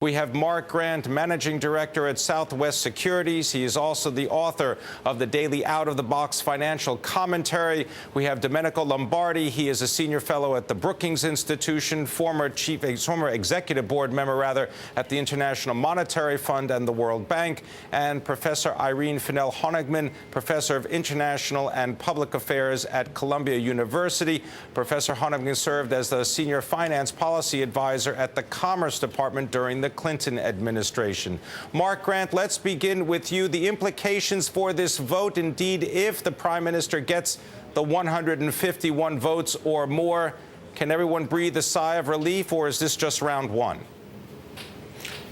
We have Mark Grant, Managing Director at Southwest Securities. He is also the author of the daily Out-of-the-Box Financial Commentary. We have Domenico Lombardi. He is a senior fellow at the Brookings Institution, former executive board member, at the International Monetary Fund and the World Bank, and Professor Irene Finel-Honigman, professor of international and public affairs at Columbia University. Professor Honigman served as the senior finance policy advisor at the Commerce Department during the Clinton administration. Mark Grant, let's begin with you. The implications for this vote, indeed, if the Prime Minister gets the 151 votes or more, can everyone breathe a sigh of relief, or is this just round one?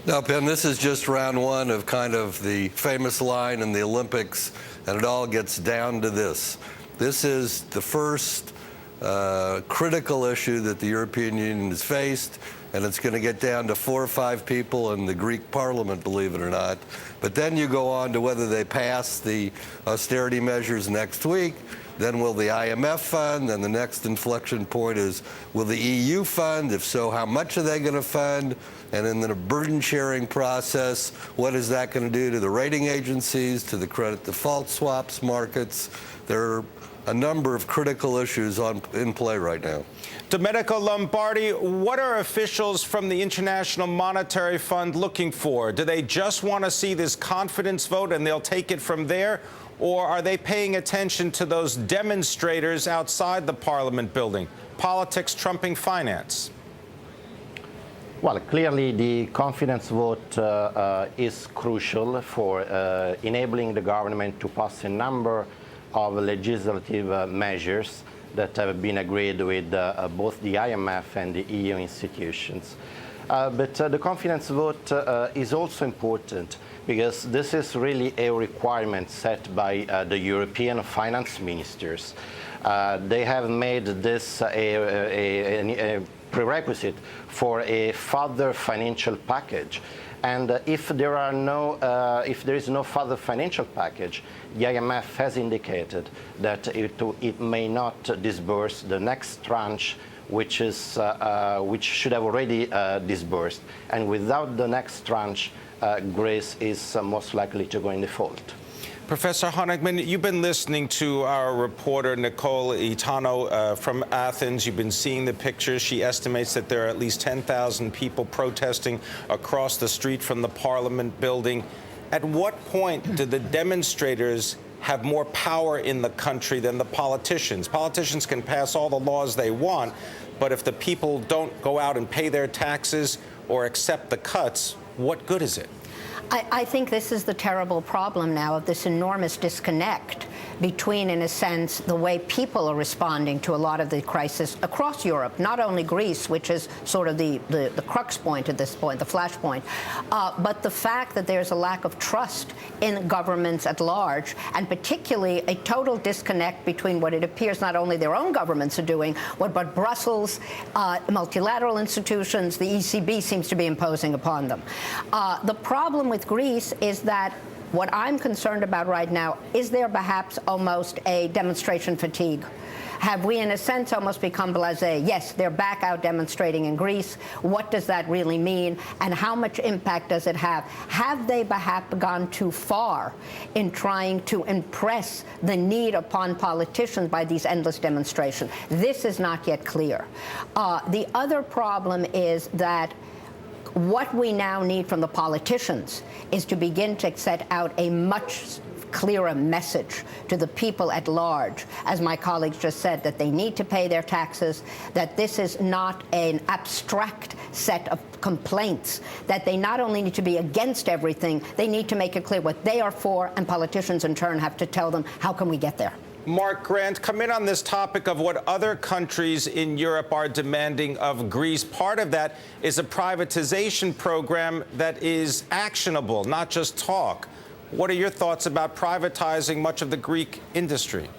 No, Pimm, this is just round one of kind of the famous line in the Olympics, and it all gets down to this. This is the first critical issue that the European Union has faced, and it's going to get down to 4 or 5 people in the Greek parliament, believe it or not. But then you go on to whether they pass the austerity measures next week. Then will the IMF fund? Then the next inflection point is, will the EU fund? If so, how much are they going to fund? And in the burden-sharing process, what is that going to do to the rating agencies, to the credit default swaps markets? There are a number of critical issues in play right now. Domenico Lombardi, what are officials from the International Monetary Fund looking for? Do they just want to see this confidence vote and they'll take it from there? Or are they paying attention to those demonstrators outside the Parliament building? Politics trumping finance? Well, clearly the confidence vote is crucial for enabling the government to pass a number of legislative measures that have been agreed with both the IMF and the EU institutions. But the confidence vote is also important because this is really a requirement set by the European finance ministers. They have made this a prerequisite for a further financial package. And if there is no further financial package, the IMF has indicated that it may not disburse the next tranche, which should have already disbursed. And without the next tranche, Greece is most likely to go in default. Professor Honigman, you've been listening to our reporter, Nicole Itano, from Athens. You've been seeing the pictures. She estimates that there are at least 10,000 people protesting across the street from the Parliament building. At what point do the demonstrators have more power in the country than the politicians? Politicians can pass all the laws they want, but if the people don't go out and pay their taxes or accept the cuts, what good is it? I think this is the terrible problem now of this enormous disconnect between, in a sense, the way people are responding to a lot of the crisis across Europe, not only Greece, which is sort of the crux point at this point, the flashpoint, but the fact that there's a lack of trust in governments at large, and particularly a total disconnect between what it appears not only their own governments are doing, but Brussels, multilateral institutions, the ECB seems to be imposing upon them. The problem with Greece is that what I'm concerned about right now is there perhaps almost a demonstration fatigue. Have we, in a sense, almost become blasé? Yes, they're back out demonstrating in Greece. What does that really mean? And how much impact does it have? Have they perhaps gone too far in trying to impress the need upon politicians by these endless demonstrations? This is not yet clear. The other problem is that what we now need from the politicians is to begin to set out a much clearer message to the people at large, as my colleagues just said, that they need to pay their taxes, that this is not an abstract set of complaints, that they not only need to be against everything, they need to make it clear what they are for, and politicians in turn have to tell them, how can we get there? Mark Grant, come in on this topic of what other countries in Europe are demanding of Greece. Part of that is a privatization program that is actionable, not just talk. What are your thoughts about privatizing much of the Greek industry?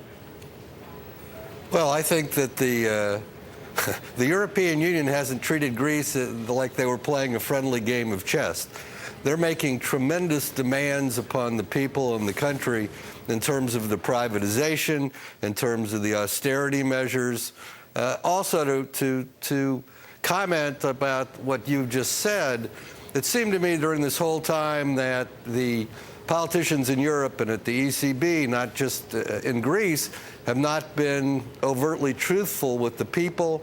Well, I think that the European Union hasn't treated Greece like they were playing a friendly game of chess. They're making tremendous demands upon the people in the country in terms of the privatization, in terms of the austerity measures. Also to comment about what you've just said, it seemed to me during this whole time that the politicians in Europe and at the ECB, not just in Greece, have not been overtly truthful with the people.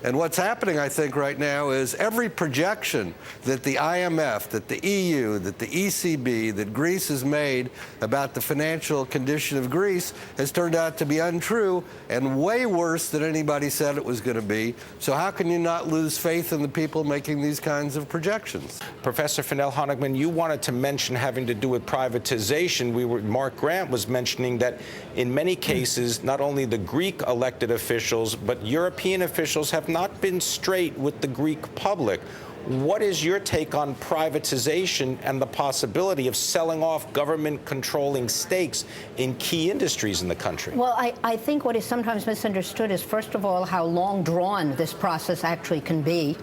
And what's happening, I think, right now is every projection that the IMF, that the EU, that the ECB, that Greece has made about the financial condition of Greece has turned out to be untrue and way worse than anybody said it was going to be. So how can you not lose faith in the people making these kinds of projections? Professor Finel-Honigman, you wanted to mention having to do with privatization. Mark Grant was mentioning that in many cases, not only the Greek elected officials, but European officials have not been straight with the Greek public. What is your take on privatization and the possibility of selling off government-controlling stakes in key industries in the country? Well, I think what is sometimes misunderstood is, first of all, how long-drawn this process actually can be,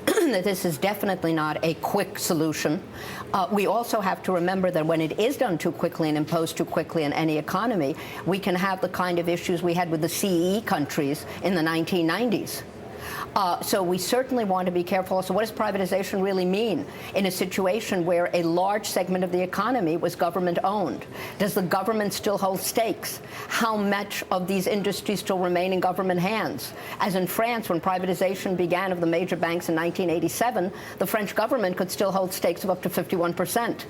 that this is definitely not a quick solution. We also have to remember that when it is done too quickly and imposed too quickly in any economy, we can have the kind of issues we had with the CEE countries in the 1990s. So we certainly want to be careful. So what does privatization really mean in a situation where a large segment of the economy was government-owned? Does the government still hold stakes? How much of these industries still remain in government hands? As in France, when privatization began of the major banks in 1987, the French government could still hold stakes of up to 51%.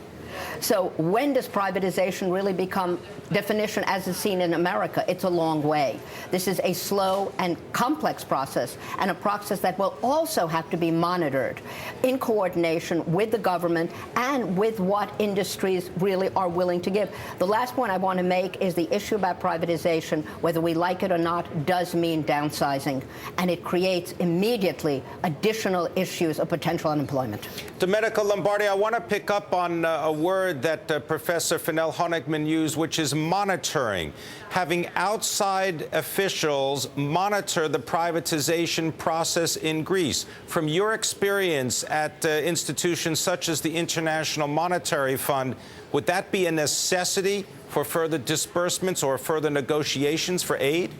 So when does privatization really become definition as is seen in America? It's a long way. This is a slow and complex process, and a process that will also have to be monitored in coordination with the government and with what industries really are willing to give. The last point I want to make is the issue about privatization, whether we like it or not, does mean downsizing, and it creates immediately additional issues of potential unemployment. Domenico Lombardi, I want to pick up on a word that Professor Finel-Honigman used, which is monitoring. Having outside officials monitor the privatization process in Greece. From your experience at institutions such as the International Monetary Fund, would that be a necessity for further disbursements or further negotiations for aid?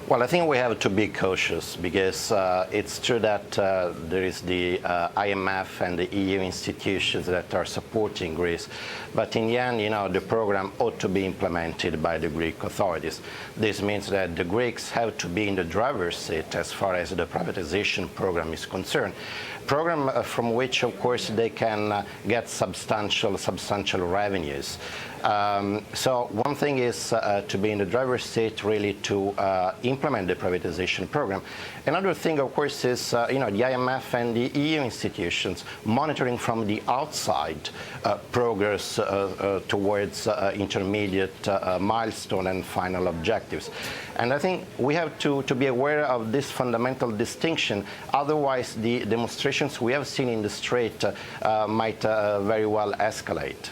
Well, I think we have to be cautious because it's true that there is the IMF and the EU institutions that are supporting Greece. But in the end, the program ought to be implemented by the Greek authorities. This means that the Greeks have to be in the driver's seat as far as the privatization program is concerned. Program from which, of course, they can get substantial revenues. So one thing is to be in the driver's seat, really, to implement the privatization program. Another thing, of course, is the IMF and the EU institutions monitoring from the outside progress towards intermediate milestone and final objectives. And I think we have to be aware of this fundamental distinction. Otherwise, the demonstrations we have seen in the street might very well escalate.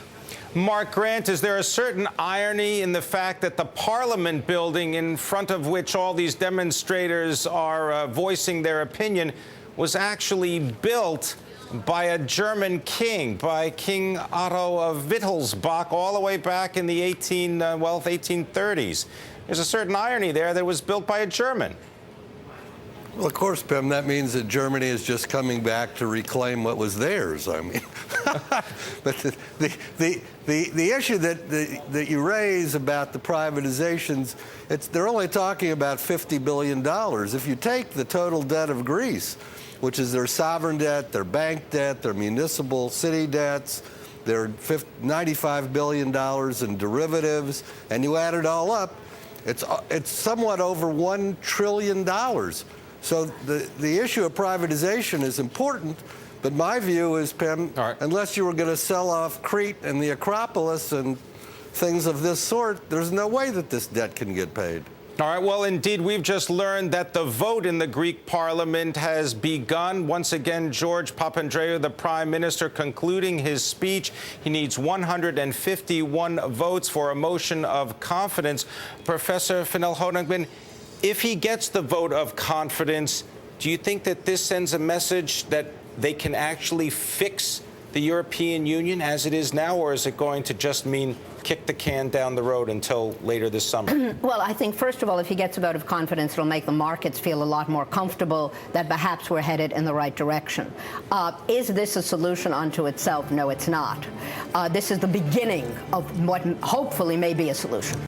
Mark Grant, is there a certain irony in the fact that the Parliament building in front of which all these demonstrators are voicing their opinion was actually built by a German king, by King Otto of Wittelsbach, all the way back in the 1830s? There's a certain irony there that it was built by a German. Well, of course, Pimm, that means that Germany is just coming back to reclaim what was theirs. I mean, but the issue that you raise about the privatizations, they're only talking about $50 billion. If you take the total debt of Greece, which is their sovereign debt, their bank debt, their municipal city debts, their $95 billion in derivatives, and you add it all up, it's somewhat over $1 trillion. So the issue of privatization is important, but my view is, Pimm, unless you were going to sell off Crete and the Acropolis and things of this sort, there's no way that this debt can get paid. All right. Well, indeed, we've just learned that the vote in the Greek parliament has begun. Once again, George Papandreou, the prime minister, concluding his speech. He needs 151 votes for a motion of confidence. Professor Finel-Honigman, if he gets the vote of confidence, do you think that this sends a message that they can actually fix the European Union as it is now, or is it going to just mean kick the can down the road until later this summer? Well, I think, first of all, if he gets a vote of confidence, it'll make the markets feel a lot more comfortable that perhaps we're headed in the right direction. Is this a solution unto itself? No, it's not. This is the beginning of what hopefully may be a solution.